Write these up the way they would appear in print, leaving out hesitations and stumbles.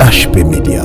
HP Media.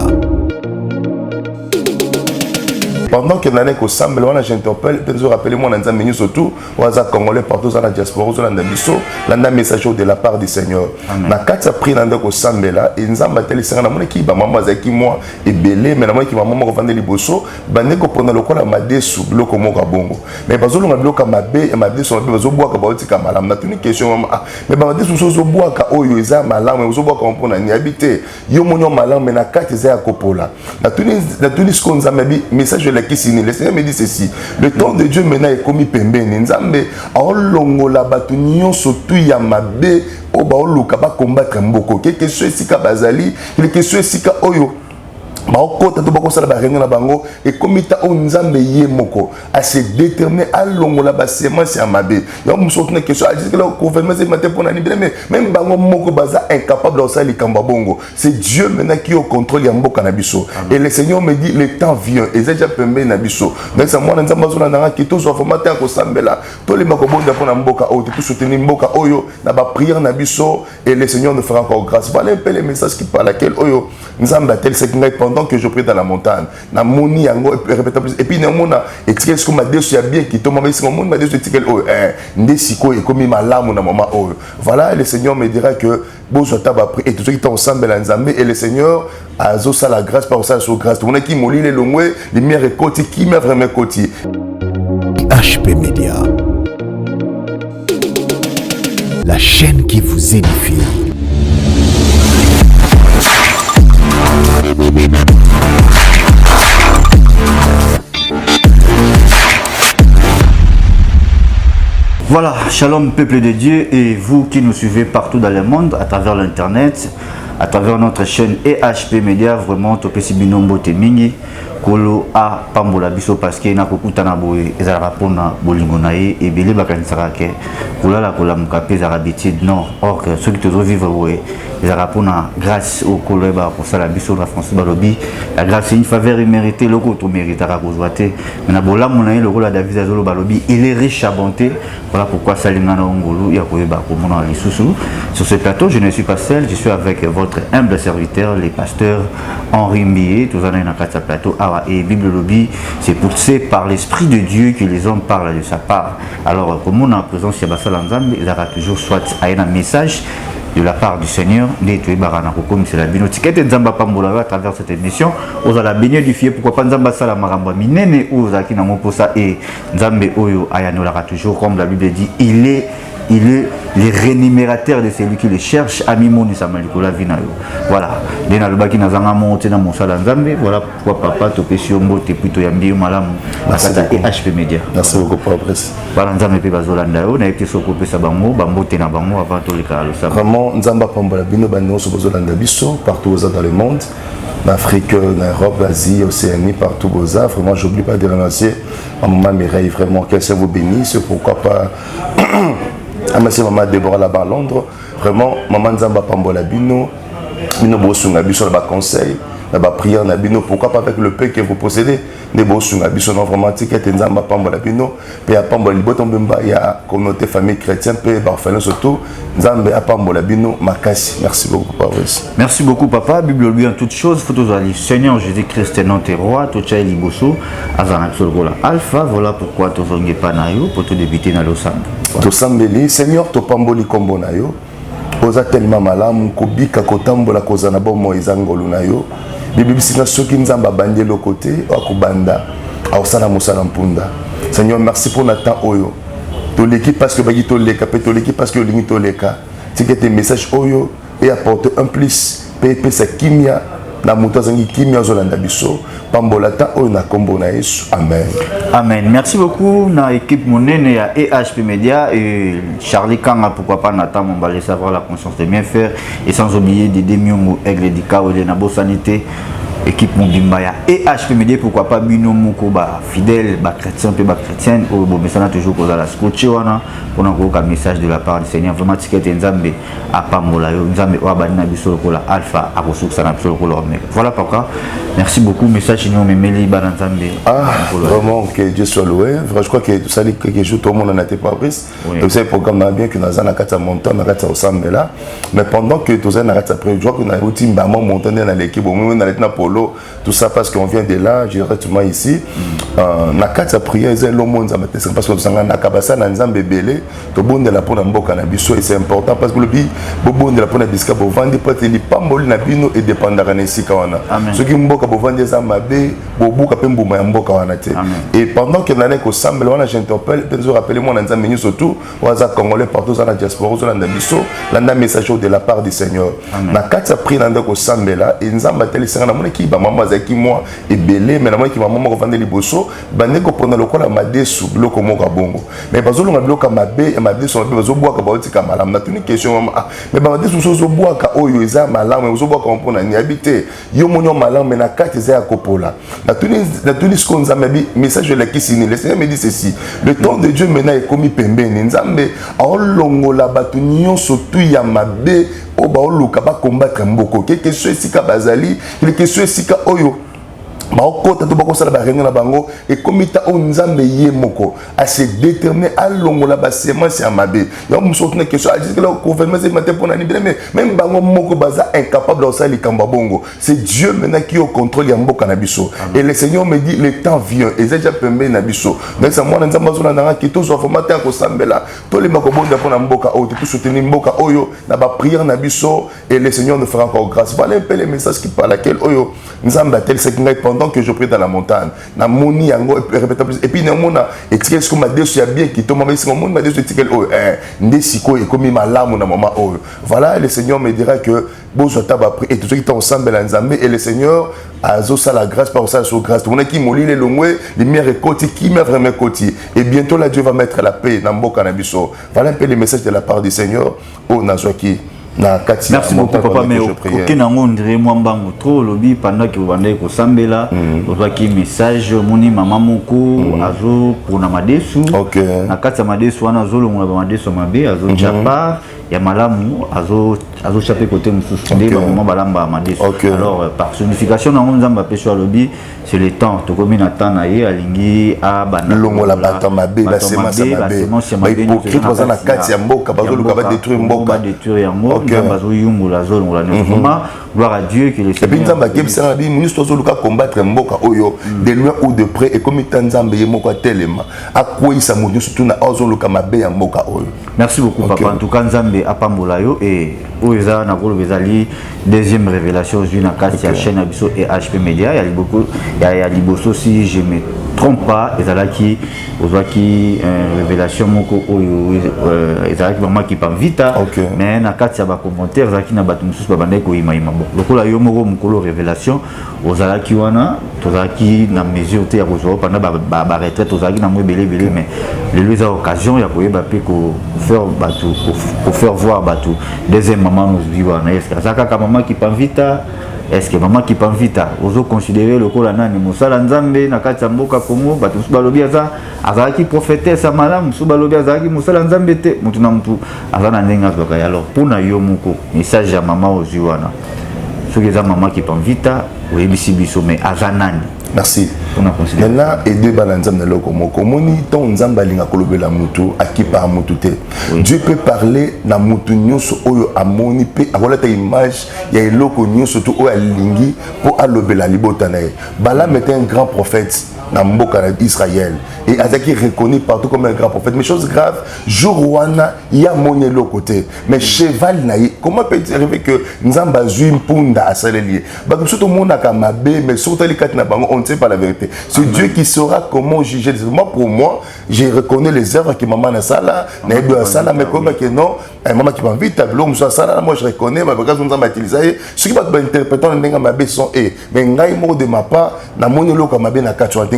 Pendant que l'année qu'on semble, j'interpelle, peut-être rappelez-moi, on a mis surtout, on a congolais partout dans la diaspora, on a un message de la part du Seigneur. Na quatre après l'année qu'on semble là, et nous avons tel Seigneur, na qui, maman zaki moi et belé, mais na moi qui maman revendre les bossos, bande ko prendre le quoi la madé sous bloc comme bongo. Mais parce que l'on a bloqué ma bé et ma bé sur le besoin bois que baoti kamalam. Na une question maman, mais madé sous so bois ka oyo eza malam, mais so bois comme pour ni habiter. Yo monyo malam, mais na quatre eza à kopola. Na tuni ce qu'on a mis message le Seigneur me dit ceci. Le temps de Dieu maintenant est commis pembeni. Nzambe aolongo la batunion surtout ya mabe oba oluka ba combattre mboko. Quelque chose sika bazali, quelque chose sika oyo. Maokota to bako sala ba renga na bango et komita o nzambe ye moko a se déterminer à longo la ba semence ya mabe. Ya muso tuna question a dit que le gouvernement c'est matin pour nani mais même bango moko baza incapable de sala likamba bongo. C'est Dieu maintenant qui au contrôle ya mboka na biso. Et le Seigneur me dit le temps vient et déjà pembe na biso. Donc ça moi nzamba zo na ki to so formateur ko sambela. To le makobonda pour na mboka o to soutenir mboka oyo na ba prière na biso et le Seigneur nous fera encore grâce. Voilà un peu les messages qui parlent laquelle oyo nzamba tel c'est que je prie dans la montagne na moni yango et puis néanmoins étiquette ce que m'a dit sur bien qui tombe mais si mon monde m'a dit sur étiquette oh ndesiko et comme malamu na maman oh voilà le Seigneur me dira que bonjour taba prie et tout ce qui est ensemble la nzambe et le Seigneur a zo ça la grâce par ça sur grâce tout le monde qui moli les longwe les meilleurs côté qui m'a vraiment côté HP Media, la chaîne qui vous édifie. Voilà, shalom peuple de Dieu et vous qui nous suivez partout dans le monde à travers l'internet, à travers notre chaîne EHP Media, vraiment topesi binombo temingi kolo a pambola biso parce que na kokutana boye ezala pona bolingo na ye et belé bakanisaka ke kula la kola mukape za habitude non or que ceux qui te vivre boye ezala pona grâce au kolo ba ko sala biso na France balobi la grâce c'est une faveur imméritée loko to méritera ko zoate mais na bola mona ye loko la David azolo balobi il est riche à bonté voilà pourquoi salinga na ngolu ya ko ba ko mona lisusu sur ce plateau je ne suis pas seul je suis avec votre humble serviteur les pasteurs Henri Mbié tous en na kata plateau et Bible lobby, c'est poussé par l'Esprit de Dieu que les hommes parlent de sa part. Alors, comme on a en présence de Bassal Nzambe, il aura toujours soit un message de la part du Seigneur, c'est la binotiquette Nzamba Pambola à travers cette émission. Aux la bénie du fier, pourquoi pas Nzamba Salamaramba, Minene ou Zaki Namoposa et Nzambe Oyo Ayanolara toujours, comme la Bible dit, il est le rémunérateur de celui qui le cherche. Amimoni Samalikola Vinayo. Voilà. Dena le baki nazanga monté dans mon salon Nzambe. Voilà pourquoi papa topesio mbote plutôt yambi malam. Akata EHP Media. Merci beaucoup pour la presse. Voilà Nzambe pe bazolanda yo na été soko pesa bango bambote na bango avant to le kalo ça. Vraiment Nzamba Pambola bino bano so bazolanda biso partout dans le monde. En Afrique, en Europe, Asie, Océanie, partout aux Afriques. Vraiment, j'oublie pas de remercier à maman Mireille, vraiment, qu'elle se vous bénisse, pourquoi pas à ma maman Déborah là-bas à Londres. Vraiment, maman Nzamba Pambola bino, bino bosunga biso là-bas conseil, là-bas prière na bino, pourquoi pas avec le peu que vous possédez, des bosunga biso non vraiment ticket Nzamba Pambola bino, puis à Pambola liboto mbemba il y a communauté famille chrétienne, puis barfalin surtout Nzamba à Pambola bino makasi. Merci beaucoup papa. Merci beaucoup papa. Bible lui en toutes choses, photos à Seigneur Jésus-Christ est notre roi, tout ça liboso, azana voilà alpha, voilà pourquoi tu zonge pas na yo pour tout débuter na l'osam. To sambeli Seigneur to pamboli kombo na yo. Oza tellement malamu kobika kotambola kozana bomo ezangolu na yo. Bible sina soki nzamba bandi le côté akubanda ausala musala mpunda. Seigneur merci pour notre temps oyo. To l'équipe parce que bagi to leka pe to l'équipe parce que lingi to leka. C'est que tes messages oyo et apporter un plus pepe sa kimia na muto zangi kimia zolanda biso pambola ta oyo na kombo na Yesu. Amen. Amen. Merci beaucoup na équipe monene ya EHP Media et Charlie Kanga pourquoi pas Nathan on va laisser avoir la conscience de bien faire et sans oublier des Miongo Aigle Dika ou de Nabo Sanité équipe Mobimbaya et HP Media, pourquoi pas Bino Moko ba fidèle ba chrétien pe ba chrétienne au bon message toujours pour la scotché wana pour un message de la part du Seigneur vraiment ticket nzambe apambola yo nzambe wa bana biso ko la alpha a ressource na biso ko la omega. Voilà pourquoi merci beaucoup message nous memeli ba nzambe. Vraiment que Dieu soit loué. Je crois que tout ça quelque chose tout le monde en a été pas pris. Vous savez programme bien que nous avons kata montagne na kata osambe là mais pendant que tout ça na kata après je crois que na routine ba montagne dans l'équipe au moment na polo tout ça parce qu'on vient de là directement ici na kata prière c'est le monde ça parce que nous avons na kabasa na nzambe belé to bonde la pona mboka na biso et c'est important parce que le bi bonde la pona biska bo vendre peut être pas mboli na bino et dépendara na sika wana ce qui mboka bo vendre ça mabe bo buka pe mbuma ya mboka wana te et pendant que na ko semble wana j'interpelle peut rappeler moi na nzambe ni surtout waza congolais partout dans la diaspora zo na biso landa message de la part du Seigneur na kata pri na ndako semble là et nzamba teli sanga na mona ki ba mama za ki moi et belé mais na mona ki ba mama ko vendre liboso bande ko pona lokola madesu biloko moko bongo mais bazolonga biloko mabe et madesu mabe bazobwaka baotika malamu na tuni question mama mais ba madesu zobwaka oyo eza malamu bazobwaka mpona ni habité yo monyo malamu mais na kati za kopola na tuni ce qu'on nzambe message de la kisini le Seigneur me dit ceci le temps de Dieu maintenant est commis pembeni nzambe aolongola batu nyonso tu ya mabe o baoluka ba combattre mboko quelque chose sika bazali quelque chose sika oyo baokota to bakosala barenga na bango et komita o nzambe ye moko a se déterminer à longola ba semence ya mabe ya musotuna question a dit que le gouvernement c'est matin pour nani mais même bango moko baza incapable de ça li kamba bongo c'est Dieu maintenant qui au contrôle ya mboka na biso et le Seigneur me dit le temps vient et déjà pembe na biso donc ça moi nzamba zona na ki to zo formater ko sambela to le mako bonda pour na mboka o tout soutenir mboka oyo na ba prière na biso et le Seigneur nous fera encore grâce voilà un peu les messages qui parlent laquelle oyo nzamba tel c'est pendant que je prie dans la montagne na moni yango et puis na mona etikeli ce que ma desu ya bien qui tombe mais si mon ma desu etikeli o ndesiko et comme malamu na mama o voilà le Seigneur me dira que bozo taba prie et tout ce qui est ensemble la nzambe et le Seigneur azo ça la grâce par ça sur grâce on a qui moli les longwe les meilleurs côtés qui met vraiment côté et bientôt là Dieu va mettre la paix dans mboka na biso voilà un peu le message de la part du Seigneur au nazoki. Merci beaucoup papa mais aucun nango ndire moi mbango trop lobby pendant que vous vendez ko sambela ozaki message moni mama moko azo pour na madesu na kati ya madesu wana azolongola ba madesu mabe azo chapa ya malamu azo chapé côté mususu nde ba mama balamba madesu alors par signification nango nzamba peso lobby c'est le temps to komi na temps na ye alingi a bana longola bata mabe ba semence mabe pour que toza na kati ya mboka bazoluka ba détruire mboka bazo yungula zolongola vraiment gloire à Dieu que le Seigneur. Et puis nzamba kebisa bi ministre zoluka combattre mboka oyo de loin ou de près et comme nzambe ye moko telema akoisa mutu surtout na zoluka mabe ya mboka oyo. Merci beaucoup papa en tout cas nzambe apambola yo et oza na kolo bezali deuxième révélation aujourd'hui na kati ya chaîne abiso et HP Media il y a beaucoup il y a liboso si je me trompe pas ezalaki ozwaki révélation moko oyo ezalaki vraiment qui pas vita mais na kati ya ba commentaire ezalaki na bato mususu babandai ko ima bon lokola yo moko mukolo révélation ozalaki wana tozalaki na mesure te ya kozwa pendant ba retraite ozalaki na mwebele belé mais les deux occasions ya koyeba pe ko faire bato pour faire voir bato deuxième maman nous vivant na est-ce que ça ka maman qui pas vita est-ce que maman qui pas vita ozo considérer lokola nani mosala nzambe na kati ya mboka Congo bato balobi aza azalaki prophétesse ya malamu so balobi azalaki mosala nzambe te mutu na mutu azana ndenga zoka alors pona yo moko message ya maman ozwi wana soki eza maman qui pas vita oyebisi biso mais aza nani. Merci. Maintenant, et deux balanzam dans le komoko. Moni ton nzamba linga kolobela mutu akipa mutu te. Dieu peut parler na mutu nyonso oyo amoni pe akola ta image ya eloko nyonso to oyo alingi po alobela libota na ye. Balaam était un grand prophète dans mboka d'Israël et Azaki reconnu partout comme un grand prophète. Mais chose grave, jour wana ya moné le côté. Mais cheval naï, comment peut-il arriver que nzamba zui mpunda asaleli? Bah surtout mon akamabe, mais surtout les quatre nabango, on ne sait pas la vérité. C'est Dieu qui saura comment juger. Moi pour moi, j'ai reconnu les œuvres que maman na sala, na ebu sala, mais comme que non, maman qui m'invite, tableau musa sala, moi je reconnais, mais parce que nous avons utilisé, ce qui va interpréter n'enga mabe son et, mais ngai mo de ma part, na moné le kamabe na katwa.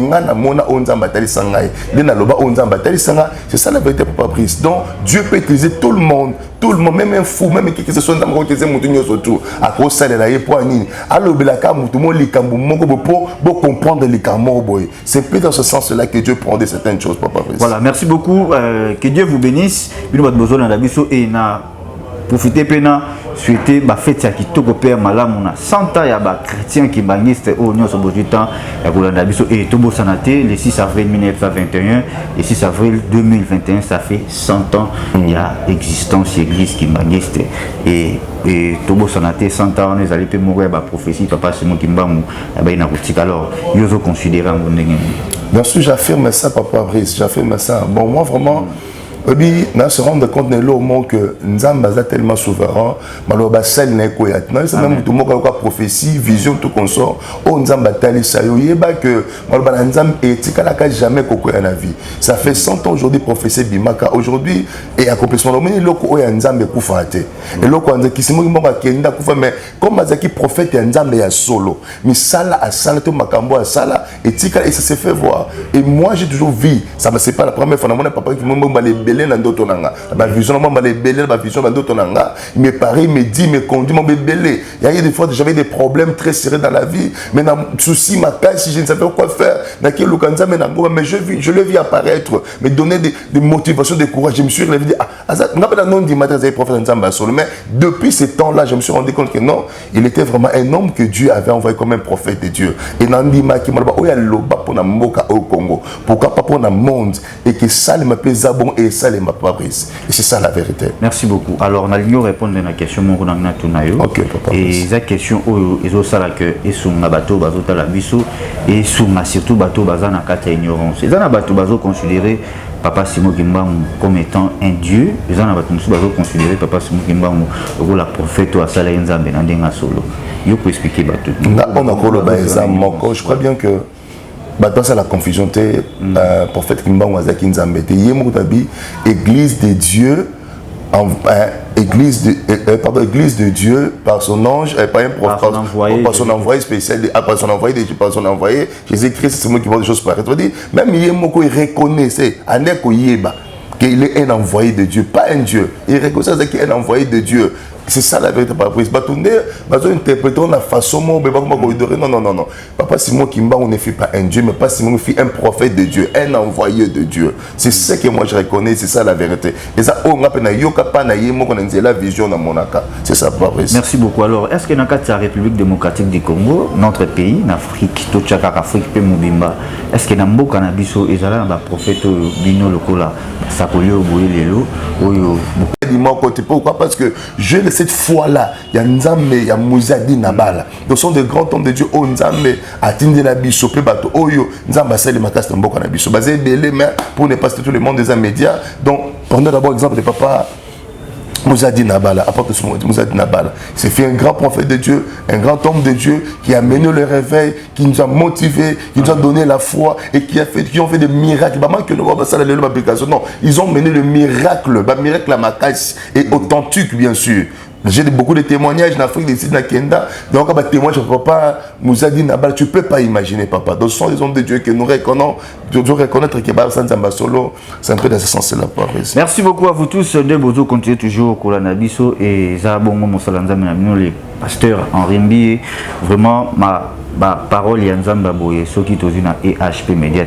C'est ça la vérité pour prise. Donc Dieu peut utiliser tout le monde tout le monde, même un fou, même qui se sont dans le côté surtout, à cause de la époine, alors Belaka, Moutoumon, Likambo, pour comprendre les Kambo, c'est peut-être dans ce sens-là que Dieu prend de certaines choses, Papa. Voilà, merci beaucoup. Que Dieu vous bénisse. Une fois de besoin dans la biso et na profitez pena souhaiter ba fête ya kitoko père malamu na 100 ans ya ba chrétien qui baniste au nyonso botu temps ya kolanda biso et tobo sanate le 6 avril 1921 et 6 avril 2021 ça fait 100 ans il y a existence église qui baniste et tobo sanate 100 ans on est allé pe mourir ba prophétie papa c'est moi qui mbamu ba ina kotika alors yozo considérer en ndenge. Bien sûr, j'affirme ça, Papa Brice, j'affirme ça. Bon, moi, vraiment, on se rend compte que Nzamba est tellement souverain, Maloba Sel n'est pas là. C'est même tout le monde qui a prophétie, vision, tout comme ça. Oh, Nzamba Tali Sayo, Yeba que Maloba Nzamba est jamais coco dans la vie. Ça fait 100 ans aujourd'hui, prophétie Bimaka. Aujourd'hui, et accomplissement, le monde loko est Nzamba Koufate. Et loko Nzamba qui s'est mouillé Kenda Koufa, mais comme Azaki prophète Nzamba est solo. Mais Sala a Sala, tout Makambo a Sala, et ça s'est fait voir. Et moi, j'ai toujours vu, ça me c'est pas la première fois, mon papa qui m'a dit, ma vision ma vision il me paraît, il me dit, il me conduit mon bébé. Il y a des fois j'avais des problèmes très sérieux dans la vie, mais dans souci ma taille, si je ne savais pas quoi faire, mais je le vis apparaître, me donner des motivations, des courage. Je me suis réveillé, mais depuis ce temps-là, je me suis rendu compte que non, il était vraiment un homme que Dieu avait envoyé comme un prophète de Dieu. Et Nandima qui m'a dit, au Congo, pourquoi pas pour le monde, et que ça m'appelle Zabon et ça les m'apparaissent. Et c'est ça la vérité. Merci beaucoup. Alors, on a répondre à la question ok, papa. Et la question ils ont ça que et sur un bateau bateau la biso et sur surtout bateau bazan na kata ignorance. Ils ont un bateau bateau considéré Papa Simon Kimbangu comme étant un dieu. Ils ont un bateau bateau considéré Papa Simon Kimbangu comme la prophète ou Asala Nzambe na ndenga solo. Yo peut expliquer bateau. On a kolo ba exam. Je crois bien que c'est la confusion. Prophète Kimbangu Azaki Nzambe. Église de Dieu. Église de Dieu par son ange, par son envoyé spécial, par son envoyé, Jésus-Christ, c'est moi qui vois des choses pareilles. Même il reconnaît qu'il est un envoyé de Dieu, pas un Dieu. Il reconnaît qu'il est un envoyé de Dieu. C'est ça la vérité, Papa Brice. Interpréter la façon non. Papa Simon Kimbangu ne fait pas un Dieu, mais Papa Simon fait un prophète de Dieu, un envoyé de Dieu. C'est ce que moi je reconnais, c'est ça la vérité. Et ça, on a la vision dans mon cas. C'est ça, Papa Brice. Merci beaucoup. Alors, est-ce que dans la République démocratique du Congo, notre pays, en Afrique, Afrique, est-ce que dans le cannabis, il y a un prophète Bino Lokola, Sakolio, Boyelelo, pourquoi? Parce que cette foi-là, il y a Nzambe, il y a Mouzadi Nabala. Donc, ce sont des grands hommes de Dieu. Oh, Nzambe, Atinde la biso, Pebato, Oyo, Nzambe, c'est le matas, Mboka na biso. Basé belé, mais pour ne pas citer tout le monde des médias. Donc, prenons d'abord l'exemple de Papa Mouzadi Nabala, apporte ce mot, Mouzadi Nabala. C'est fait un grand prophète de Dieu, un grand homme de Dieu qui a mené le réveil, qui nous a motivés, qui nous a donné la foi et qui ont fait des miracles. Non, ils ont mené le miracle, miracle à Makas et authentique bien sûr. J'ai beaucoup de témoignages en Afrique, ici, dans Kenda. Donc, quand témoignage de Papa Mouzadi Nabala, tu ne peux pas imaginer, Papa. Donc, ce sont des hommes de Dieu que nous reconnaissons. Nous devons reconnaître que Baba Sanzamba Solo, c'est un peu dans ce sens-là. Merci beaucoup à vous tous. De Bozo continue toujours au Kolanabiso et Zabongo Mosalanzame, les pasteurs en Rimbi. Vraiment, ma parole est en Zambaboye, ceux qui sont dans EHP Média,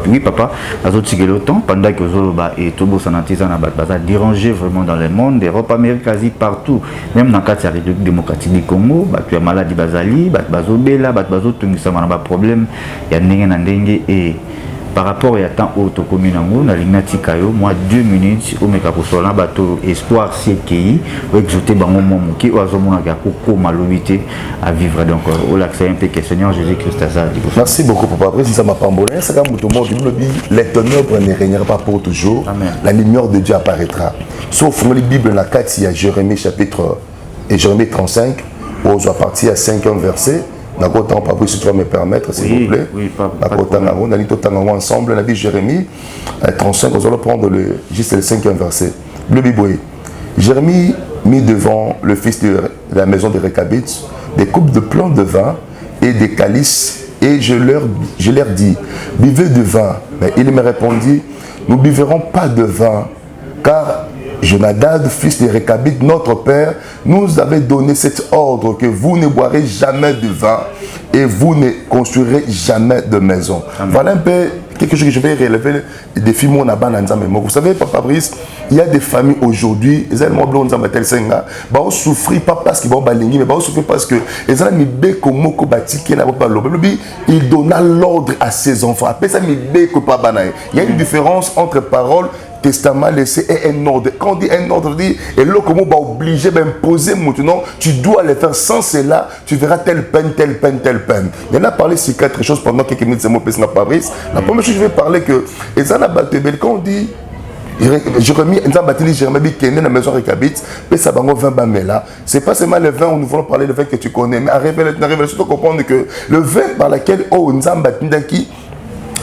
oui, papa, le temps, pendant que Zoloba et Tobo Sanatizan a dérangé vraiment dans le monde, Europe, Amérique, Asie, partout, même dans le cadre de la République démocratique du Congo, tu as maladie Bazali, Bazobela, Bazo, tout ça, un problème, il y a Nengue et par rapport à temps où tu commune en haut, moi 2 minutes, au Mekakosola, bateau espoir CKI, ou exoté dans mon moment qui ou à malobité à vivre donc au lac un peu que Seigneur Jésus-Christ a ça. Merci beaucoup, Papa. Après, si ça m'a pas embolé, c'est comme tout le monde dit, les ténèbres ne régnera pas pour toujours. Amen. La lumière de Dieu apparaîtra. Sauf dans la Bible, dans la 4, il y a Jérémie chapitre et Jérémie 35, où on doit partir à 5e verset. D'accord, Papa, si tu vas me permettre, s'il vous plaît. Oui, d'accord, on a dit tout ensemble, la Bible Jérémie 35, nous allons prendre juste le 5e verset. Le Bible, Jérémie mit devant le fils de la maison de Réchabit des coupes de plants de vin et des calices, et je leur dis, buvez de vin. Mais il me répondit, nous ne buverons pas de vin, car Jonadab, fils de Récabite, notre père, nous avait donné cet ordre que vous ne boirez jamais de vin et vous ne construirez jamais de maison. Amen. Voilà un peu quelque chose que je vais relever des défis. Vous savez, Papa Brice, il y a des familles aujourd'hui, ils vont souffrir pas parce qu'ils vont balinguer, mais ils vont souffrir parce que il donna l'ordre à ses enfants. Il y a une différence entre parole, testament laissé et un ordre. Quand on dit un ordre, dit et là comment va obliger d'imposer maintenant, tu dois le faire. Sans cela, tu verras telle peine, telle peine, telle peine. Il y en a parlé sur 4 choses pendant quelques minutes. C'est mon père Fabrice. La première chose, je vais parler que quand on dit Jérémie, qui est né dans la maison Récabite, c'est pas seulement le vin où nous voulons parler, le vin que tu connais, mais à révélation, tu comprends que le vin par lequel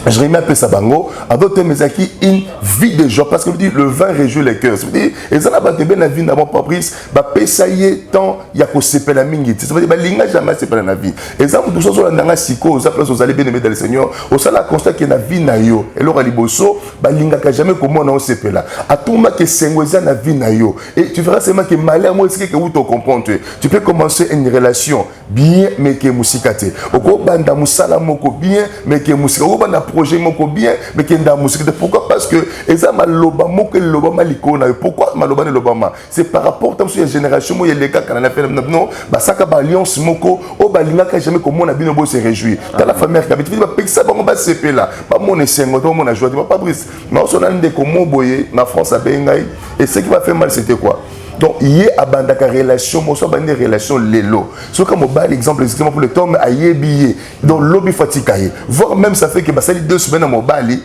Jérémie appelle ça bango, à d'autres mais qui une vie de joie parce que le vin réjouit les cœurs. C'est-à-dire, et ça n'a pas été bien la vie d'avant Fabrice, ça y est, tant il y a qu'au CP la mingi. Ça veut dire, l'inga jamais c'est pas la vie. Et ça, tout ça, on a un siko, ça place aux allées bien aimés dans le Seigneur, au sein la constat qu'il y a la vie naïo, et l'or aliboso, l'inga n'a jamais comment on a au CP là. À tout moment que c'est la vie naïo, et tu verras seulement que malheur, moi, c'est que vous te comprends, tu peux commencer une relation bien, mais que mousikate. Au cours banda moussala moko bien, mais que mousikate. Au banda projet moko bien mais qui est dans musique. Pourquoi? Parce que eza maloba moko lobama likona. Pourquoi maloba ne lobama? C'est par rapport à la génération moi il y a les gars quand on a fait non bah ça ka alliance moko au balinga ka jamais comme on a bien beau se réjouir. Dans la famille qui habite bah ça ba ba CP là. Ba mon esengo to mon a joie pas Brice. Mais on a des comme boyé na France à Bengai et ce qui m'a fait mal c'était quoi? Donc, il y a une relation, une relation lélo. Ce comme l'exemple pour le temps, il y a billet. Donc, lobby fatigué. Voire même ça fait que ça 2 semaines à Mobali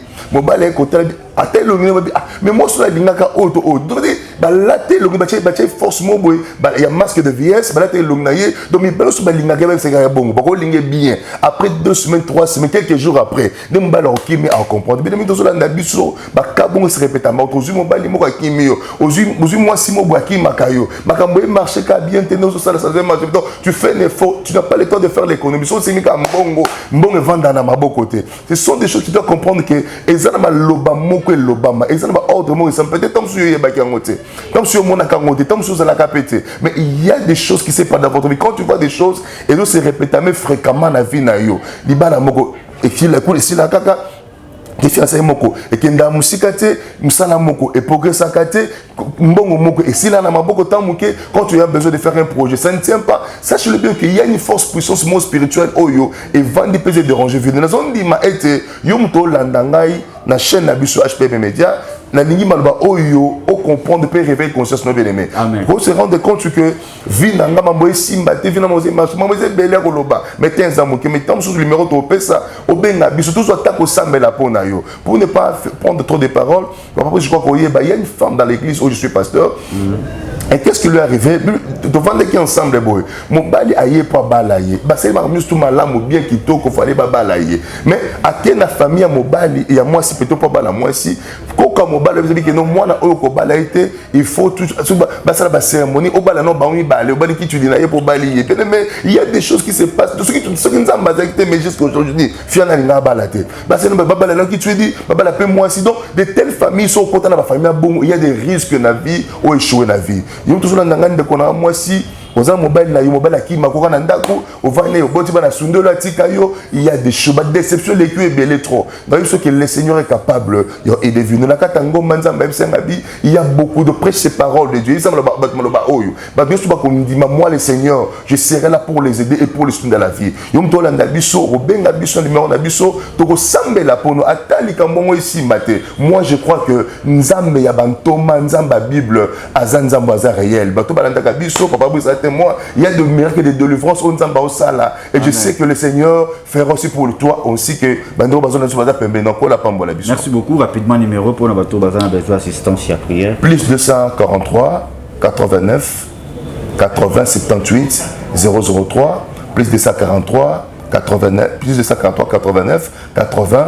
est côté à tel mais moi sur la ligne auto donc là tel force il y a masque de vieillesse là tel donc il peut sur la ligne c'est bon bien après 2 semaines 3 semaines quelques jours après des mbala qui mais à comprendre mais dans la nabiso kabon se répète à mort aux mobali mo qui mieux aux moi si mo qui makayo makambo marché ka bien tenir sur ça marche donc tu fais un effort tu n'as pas le temps de faire l'économie so c'est mi ka mbongo vendre na maboko côté ce sont des choses que tu dois comprendre que ezana loba moko lobama ezana ordre mo ça peut-être tant sur yebaki ngote tant sur mona kangote tant sur la capete mais il y a des choses qui se passent dans votre vie quand tu vois des choses et donc se répète mais fréquemment na vie na yo libala moko et qui la coule ici la kaka qui fait ça moko et qui nda musikate musala moko et progressa kate mbongo moko et si là na maboko tant muke quand tu as besoin de faire un projet ça ne tient pas sache-le bien qu'il y a une force puissance mon spirituelle oyo et vendre peser déranger vie na zone di ma été yo muto landangai na chaîne na biso HPM Media na lingi malba oyo o comprendre peut réveiller conscience no bien aimé pour se rendre compte que vie na ngama moye simba te vie na moze marche moze belé ko loba mais tens amoke mais tant sur le numéro to pesa o benga biso tout soit tako sambela pona yo pour ne pas prendre trop de paroles après je crois qu'il y a une femme dans l'église où je suis pasteur et qu'est-ce qui lui est arrivé devant les qui ensemble boy mon bali aye pas balayer bah c'est marmus tout malam ou bien qui to ko fallait ba balayer mais à quelle la famille à mon bali et à moi si peut-être pas bala moi si comme au bal vous avez dit que non moi na oko balaité il faut tout bah ça la cérémonie au bal non ba on balé au bal qui tu dis na pour balayer mais il y a des choses qui se passent ce qui nous a mazacté mais jusqu'à aujourd'hui fiana na balaté bah c'est non ba balaler qui tu dis ba bala peu moi si donc de telles familles sont content dans la famille bon il y a des risques dans la vie ou échouer dans la vie yo toujours na ngande ko na moi si oza mobile na yo mobile qui makoka na ndako ovane yo boti bana sundelo atika yo il y a des choses déception les culs belé trop donc ce que le Seigneur est capable et devenu na katango manzamba msengabi il y a beaucoup de prêches ces paroles de Dieu il semble ba oyo ba bien sûr ba ko dit moi le Seigneur je serai là pour les aider et pour les soutenir dans la vie yo mtola na biso obenga biso numéro na biso to ko sambela pono atali kambongo ici maté moi je crois que nzambe ya bantoma nzamba Bible azanzambo aza réel bato balanda ka biso papa vous moi, il y a des miracles de délivrance au Nzamba au Sala et je sais que le Seigneur fera aussi pour toi aussi que merci beaucoup. Rapidement numéro pour notre bateau bazan besoin d'assistance à prière. Plus 243 89 80 78 003 plus 243 89 plus 243 89 80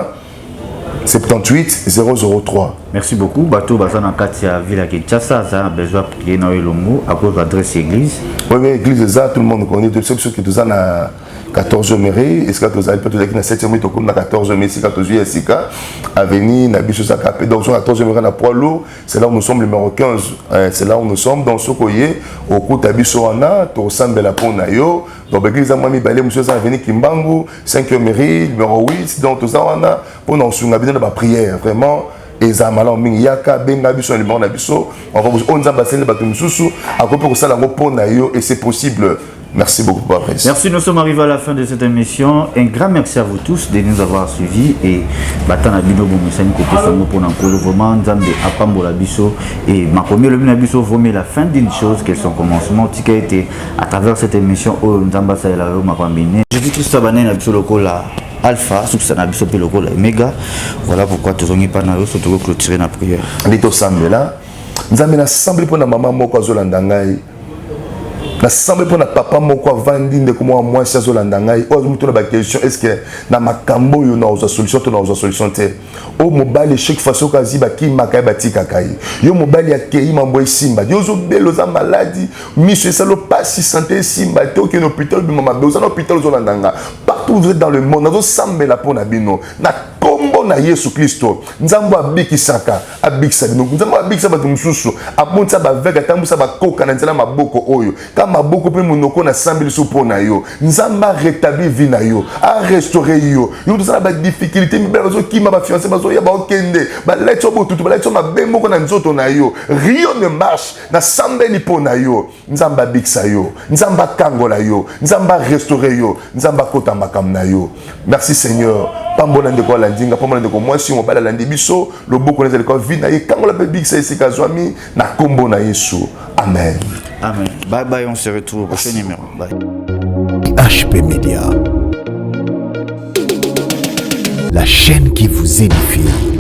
78 003. Merci beaucoup. Bateau Bazana Katia Villa Kinshasa a besoin de prier dans l'Elongo à cause de l'adresse église. Oui, église ça, tout le monde connaît. De ceux qui sont 14 mairie, est-ce que tu as peut-être na 7e mairie na 14 mairie, c'est 14 juillet Sika avenue na biso ça capé donc sur 14 mairie na Poilo, c'est là où nous sommes numéro 15, c'est là où nous sommes dans ce coyer au coup tabiso wana to sambela pona yo donc l'église a mis balé monsieur ça avenue Kimbangu 5e mairie numéro 8 donc tout ça wana pour nous sunga bien ba prière vraiment ezamala mingi yaka benga biso numéro na biso on va vous on nzamba sele bato mususu akope ko sala ngo pona yo et c'est possible. Merci beaucoup, Patrice. Merci, nous sommes arrivés à la fin de cette émission. Un grand merci à vous tous de nous avoir suivis. Et Batana Bino Boumissani Koté Sango pour Nankolo, vraiment, Nzambe Apambo Labiso. Et ma première le Binabiso, vraiment la fin d'une chose, qu'est son commencement, qui a été à travers cette émission, où Nzamba Saïla Mapambine. Je dis tout ça, Bané Nabiso Lokola Alpha, Soupsana Nabiso Lokola Omega. Voilà pourquoi tu n'as pas surtout clôturer la prière. Lito Sambela, Nzambe na semble pour na maman Moko Zolandangai. Na semble pour na papa moko vandi ndeko moi sia zolanda ngai o mutu na ba question est-ce que na makambo yo na oza solution to na oza solution te o mobali chaque façon kazi ba ki makai batika kai yo mobali akei mambo simba yo zo belo za maladie miso ça lo pas si santé simba te au hôpital bi mama bezo na hôpital zolanda nga partout où vous êtes dans le monde na zo sambela pona bino na kombo na Yesu Kristo nzambo abikisaka abikisa bino nzambo abikisa bato mususu aponta ba veka tambusa ba koka na nzela maboko oyo maboko pe monoko na sambeli sopo na yo nzamba rétablir vie na yo a restaurer yo yo tout ça ba difficulté mi bazo kima ba fiancé bazo ya ba okende ba letso botutu ba letso mabemoko na nzoto na yo rien ne marche na sambeli po na yo nzamba biksa yo nzamba kangola yo nzamba restaurer yo nzamba kota makam na yo. Merci Seigneur pambola ndeko la ndinga pambola ndeko moi si on bala la ndibiso loboko na zaleko vie na ye kangola pe biksa esika zwami na kombo na Yesu. Amen. Amen. Bye bye, on se retrouve au prochain numéro. Bye. HP Media, la chaîne qui vous édifie.